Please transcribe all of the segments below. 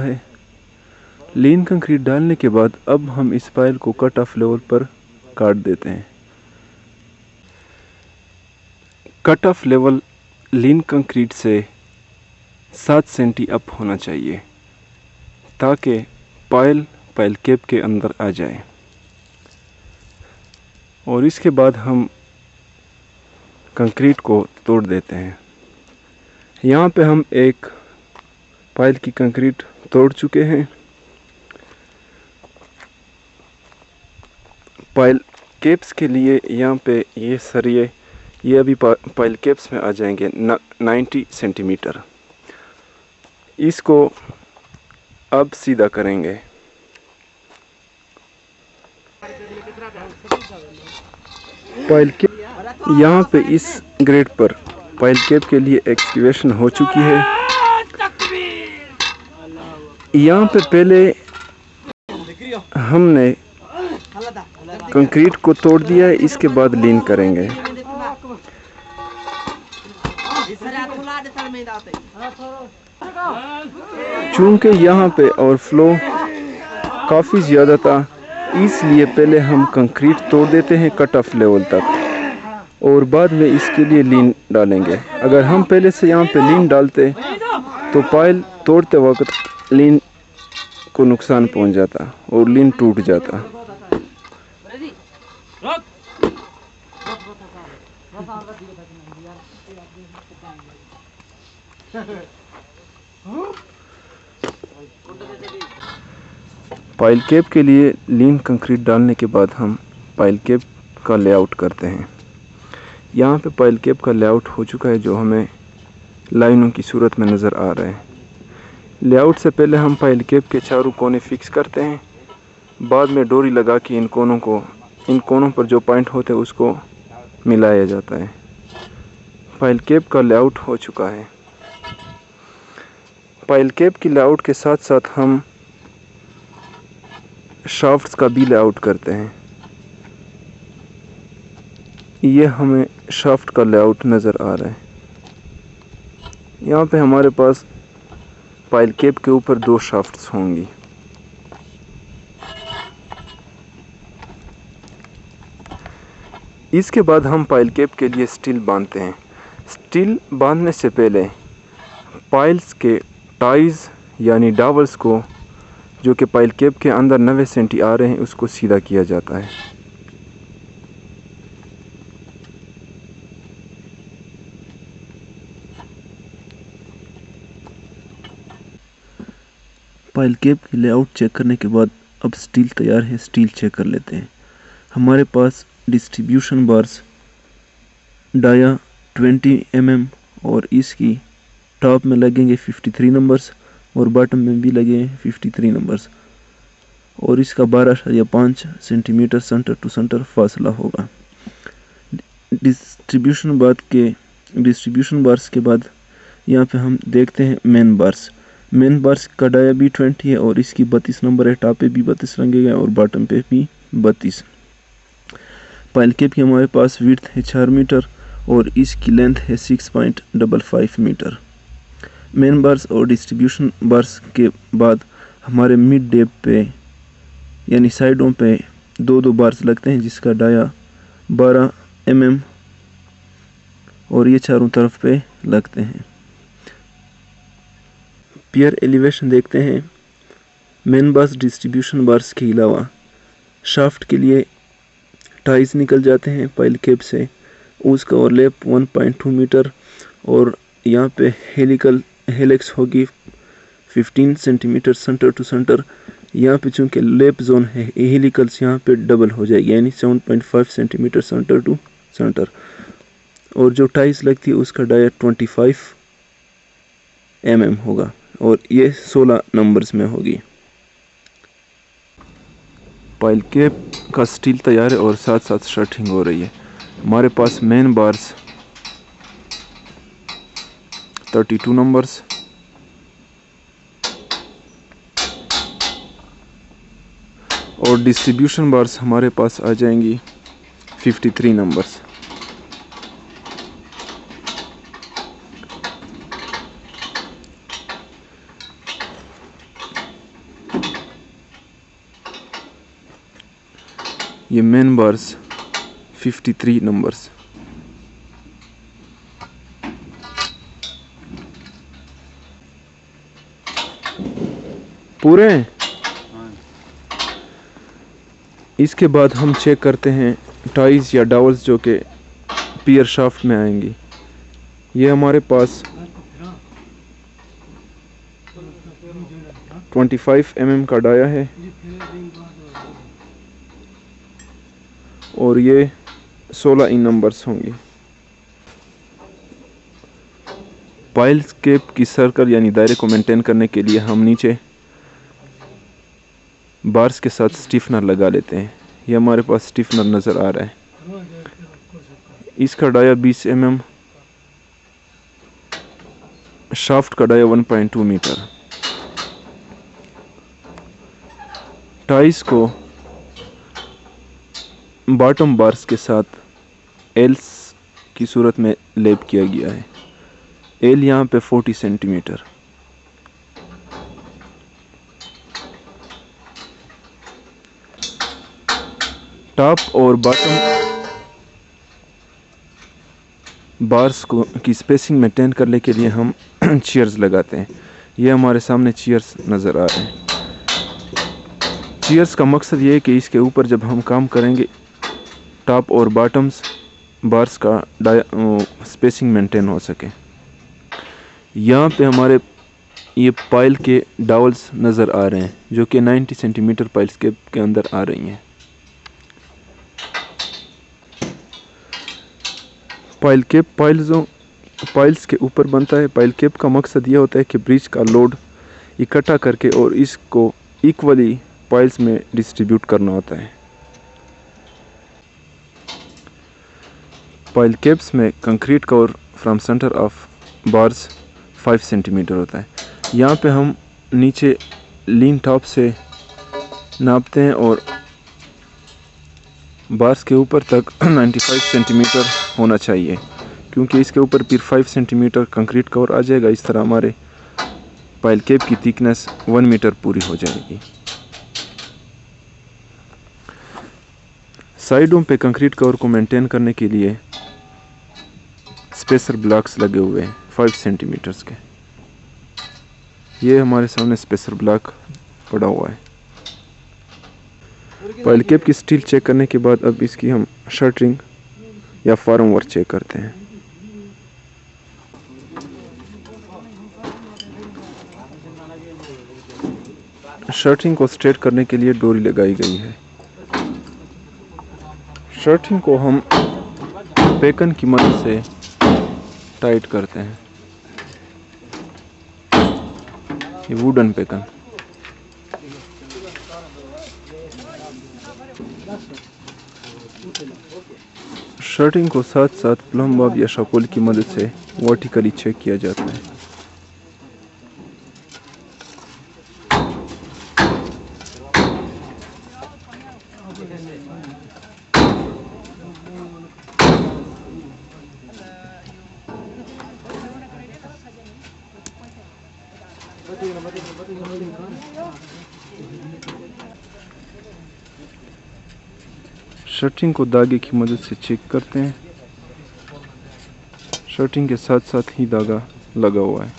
है। लीन कंक्रीट डालने के बाद अब हम इस पायल को कट ऑफ लेवल पर काट देते हैं। कट ऑफ लेवल लीन कंक्रीट से 7 सेंटी अप होना चाहिए ताकि पायल कैप के अंदर आ जाए। और इसके बाद हम कंक्रीट को तोड़ देते हैं। यहाँ पे हम एक पायल की कंक्रीट तोड़ चुके हैं। पायल केप्स के लिए यहाँ पे ये सरिये ये अभी पायल केप्स में आ जाएंगे 90 सेंटीमीटर। इसको अब सीधा करेंगे। पायल केप यहाँ पे इस ग्रेड पर पायल केप के लिए एक्सकेवेशन हो चुकी है। यहाँ पे पहले हमने कंक्रीट को तोड़ दिया है, इसके बाद लीन करेंगे। चूंकि यहाँ पे ओवरफ्लो काफ़ी ज़्यादा था, इसलिए पहले हम कंक्रीट तोड़ देते हैं कट ऑफ लेवल तक और बाद में इसके लिए लीन डालेंगे। अगर हम पहले से यहाँ पे लीन डालते तो पायल तोड़ते वक्त लीन को नुकसान पहुँच जाता और लीन टूट जाता। पाइल कैप के लिए लीन कंक्रीट डालने के बाद हम पाइल कैप का लेआउट करते हैं। यहाँ पे पाइल कैप का लेआउट हो चुका है जो हमें लाइनों की सूरत में नज़र आ रहा है। लेआउट से पहले हम पाइल कैप के चारों कोने फिक्स करते हैं, बाद में डोरी लगा के इन कोनों पर जो पॉइंट होते हैं उसको मिलाया जाता है। पाइल कैप का लेआउट हो चुका है। पाइल कैप की लेआउट के साथ साथ हम शाफ्ट्स का भी लेआउट करते हैं। ये हमें शाफ्ट का लेआउट नज़र आ रहा है। यहाँ पे हमारे पास पाइल कैप के ऊपर 2 शाफ्ट्स होंगी। इसके बाद हम पाइल कैप के लिए स्टील बांधते हैं। स्टील बांधने से पहले पाइल्स के टाइज यानी डावल्स को जो कि पाइल कैप के अंदर 90 सेंटी आ रहे हैं उसको सीधा किया जाता है। पाइल कैप की लेआउट चेक करने के बाद अब स्टील तैयार है। स्टील चेक कर लेते हैं। हमारे पास डिस्ट्रीब्यूशन बार्स डाया 20 mm और इसकी टॉप में लगेंगे 53 नंबर्स और बॉटम में भी लगे 53 नंबर्स और इसका 12 या 5 सेंटीमीटर सेंटर टू सेंटर फासला होगा। डिस्ट्रीब्यूशन बार्स के बाद यहाँ पे हम देखते हैं मेन बार्स का डाया भी 20 है और इसकी 32 नंबर है। टॉप पे भी 32 लगेगा और बॉटम पे भी 32। पाइल कैप की हमारे पास विड्थ है 4 मीटर और इसकी लेंथ है 6.55 मीटर। मेन बार्स और डिस्ट्रीब्यूशन बार्स के बाद हमारे मिड डेप पे यानी साइडों पे 2 बार्स लगते हैं जिसका डाया 12 mm और ये चारों तरफ पे लगते हैं। पियर एलिवेशन देखते हैं। मेन बार्स डिस्ट्रीब्यूशन बार्स के अलावा शाफ्ट के लिए टाइज निकल जाते हैं पाइल कैप से। उसका ओवरलैप 1.2 मीटर और यहाँ पे हेलिक्स होगी 15 सेंटीमीटर सेंटर टू सेंटर। यहाँ पे चूँकि लेप जोन है हेलिकल्स यहाँ पे डबल हो जाएगी यानी 7.5 सेंटीमीटर सेंटर टू सेंटर और जो टाइज लगती है उसका डाया 25 mm होगा और ये 16 नंबर्स में होगी। पाइल कैप का स्टील तैयार है और साथ साथ शर्टिंग हो रही है। हमारे पास मेन बार्स 32 नंबर्स और डिस्ट्रीब्यूशन बार्स हमारे पास आ जाएंगी 53 नंबर्स। ये मेन बार्स 53 नंबर्स। पूरे हैं। इसके बाद हम चेक करते हैं टाइज या डावल्स जो कि पियर शाफ्ट में आएंगी। ये हमारे पास 25 mm का डाया है और ये 16 इन नंबर्स होंगे। पाइल केप की सर्कल यानी दायरे को मेंटेन करने के लिए हम नीचे बार्स के साथ स्टिफनर लगा लेते हैं। ये हमारे पास स्टिफनर नज़र आ रहा है। इसका डाया 20 mm, शाफ्ट का डाया 1.2 मीटर। टाइस को बॉटम बार्स के साथ एल्स की सूरत में लेप किया गया है। एल यहाँ पे 40 सेंटीमीटर। टॉप और बॉटम बार्स को की स्पेसिंग मेंटेन करने के लिए हम चीयर्स लगाते हैं। ये हमारे सामने चीयर्स नज़र आ रहे हैं। चीयर्स का मकसद ये है कि इसके ऊपर जब हम काम करेंगे टॉप और बॉटम्स बार्स का स्पेसिंग मेंटेन हो सके। यहाँ पे हमारे ये पाइल के डावल्स नज़र आ रहे हैं जो कि 90 सेंटीमीटर पाइल्स के अंदर आ रही हैं। पाइल केप पाइल्स के ऊपर बनता है। पाइल केप का मकसद यह होता है कि ब्रिज का लोड इकट्ठा करके और इसको इक्वली पाइल्स में डिस्ट्रीब्यूट करना होता है। पाइल केप्स में concrete cover from centre of bars 5 centimetre होता है। यहाँ पे हम नीचे लीन टॉप से नापते हैं और बार्स के ऊपर तक 95 सेंटीमीटर होना चाहिए, क्योंकि इसके ऊपर फिर 5 सेंटीमीटर कंक्रीट कवर आ जाएगा। इस तरह हमारे पाइल केप की थिकनेस 1 मीटर पूरी हो जाएगी। साइडों पे कंक्रीट कवर को मेंटेन करने के लिए स्पेसर ब्लॉक्स लगे हुए हैं 5 सेंटीमीटर्स के। ये हमारे सामने स्पेसर ब्लॉक पड़ा हुआ है। पाइल केप की स्टील चेक करने के बाद अब इसकी हम शटरिंग या फॉर्म वर्क चेक करते हैं। शटरिंग को स्ट्रेट करने के लिए डोरी लगाई गई है। शटरिंग को हम पेकन की मदद से टाइट करते हैं। ये वुडन पेकन। शटरिंग को साथ साथ प्लम बॉब या शॉपुल की मदद से वर्टिकली चेक किया जाता है। शटरिंग को धागे की मदद से चेक करते हैं। शटरिंग के साथ साथ ही धागा लगा हुआ है।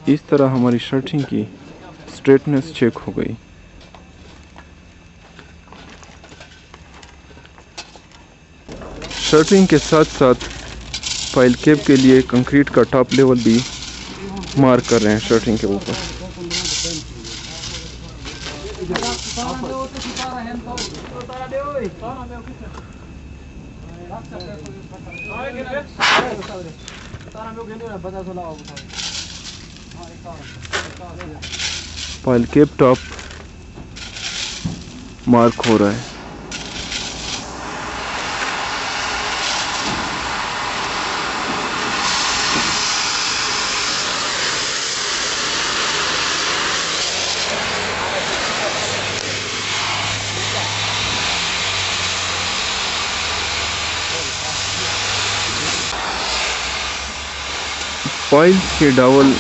इस तरह हमारी शटरिंग की स्ट्रेटनेस चेक हो गई। शटरिंग के साथ साथ पाइल केप के लिए कंक्रीट का टॉप लेवल भी मार्क कर रहे हैं शटरिंग के ऊपर। पाइल केप टॉप मार्क हो रहा है। पाइल के डावल